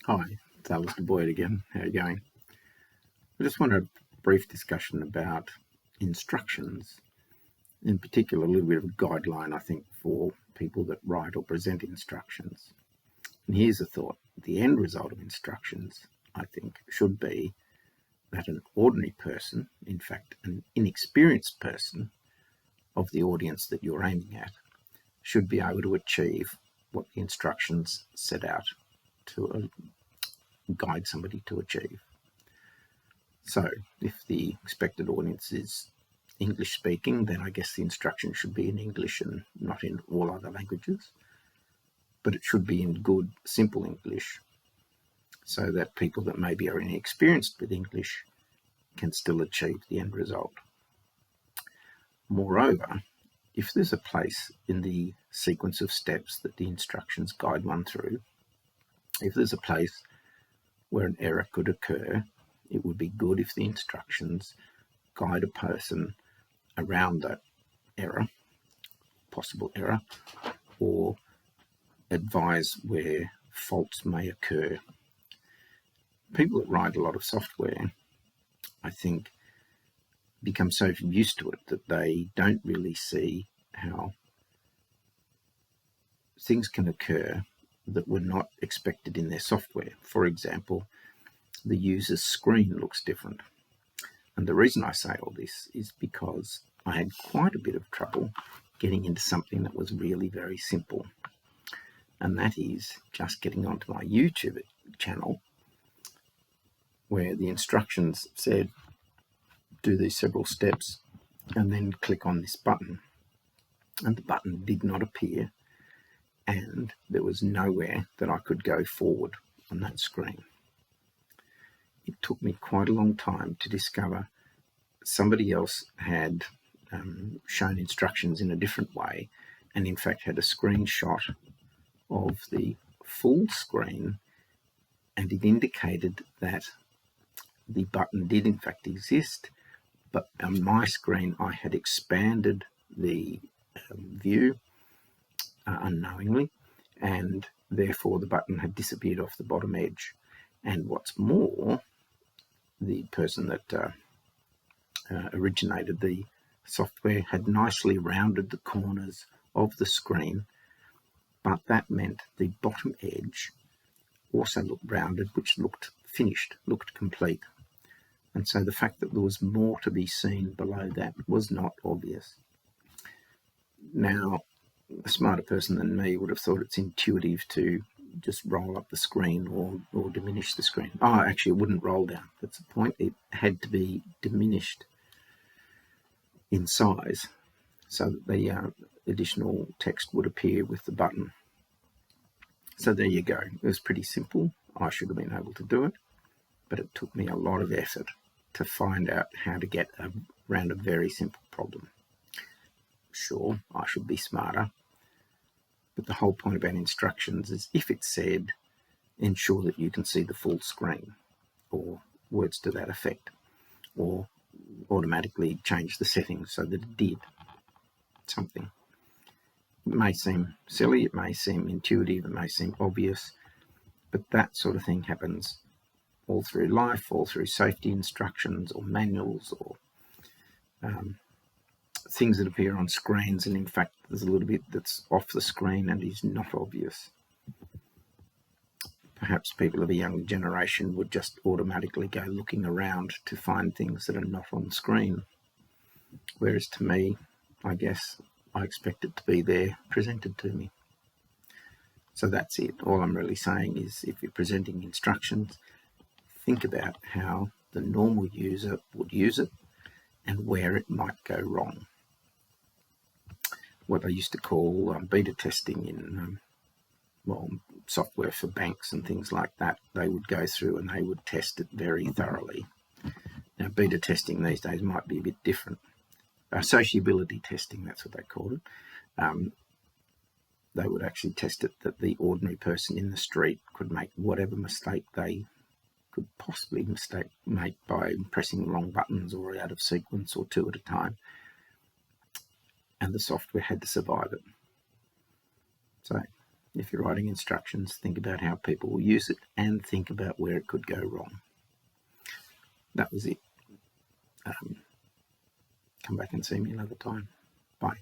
Hi, it's Alistair Boyd again. How are you going? I just want a brief discussion about instructions, in particular a little bit of a guideline, I think, for people that write or present instructions. And here's a thought. The end result of instructions, I think, should be that an ordinary person, in fact, an inexperienced person of the audience that you're aiming at, should be able to achieve what the instructions set out to guide somebody to achieve. So if the expected audience is English speaking, then I guess the instruction should be in English and not in all other languages. But it should be in good, simple English so that people that maybe are inexperienced with English can still achieve the end result. Moreover, if there's a place in the sequence of steps that the instructions guide one through, if there's a place where an error could occur, it would be good if the instructions guide a person around that error, possible error, or advise where faults may occur. People that write a lot of software, I think, become so used to it that they don't really see how things can occur that were not expected in their software. For example, the user's screen looks different. And the reason I say all this is because I had quite a bit of trouble getting into something that was really very simple. And that is just getting onto my YouTube channel where the instructions said, do these several steps and then click on this button. And the button did not appear, and there was nowhere that I could go forward on that screen. It took me quite a long time to discover somebody else had shown instructions in a different way, and in fact had a screenshot of the full screen, and it indicated that the button did in fact exist, but on my screen I had expanded the view unknowingly, and therefore the button had disappeared off the bottom edge. And what's more, the person that originated the software had nicely rounded the corners of the screen, but that meant the bottom edge also looked rounded, which looked finished, looked complete. And so the fact that there was more to be seen below that was not obvious. Now, a smarter person than me would have thought it's intuitive to just roll up the screen or diminish the screen. Oh, actually, it wouldn't roll down. That's the point. It had to be diminished in size so that the additional text would appear with the button. So there you go. It was pretty simple. I should have been able to do it, but it took me a lot of effort to find out how to get around a very simple problem. Sure, I should be smarter, but the whole point about instructions is if it said, ensure that you can see the full screen, or words to that effect, or automatically change the settings so that it did something. It may seem silly, it may seem intuitive, it may seem obvious, but that sort of thing happens all through life, all through safety instructions or manuals or things that appear on screens, and in fact there's a little bit that's off the screen and is not obvious. Perhaps people of a young generation would just automatically go looking around to find things that are not on screen, whereas to me, I guess I expect it to be there presented to me. So that's it. All I'm really saying is if you're presenting instructions, think about how the normal user would use it and where it might go wrong. What I used to call beta testing in software for banks and things like that, they would go through and they would test it very thoroughly. Now, beta testing these days might be a bit different. Sociability testing, that's what they called it. They would actually test it that the ordinary person in the street could make whatever mistake they could possibly make by pressing the wrong buttons or out of sequence or two at a time, and the software had to survive it. So If you're writing instructions, think about how people will use it and think about where it could go wrong. That was it. Come back and see me another time. Bye.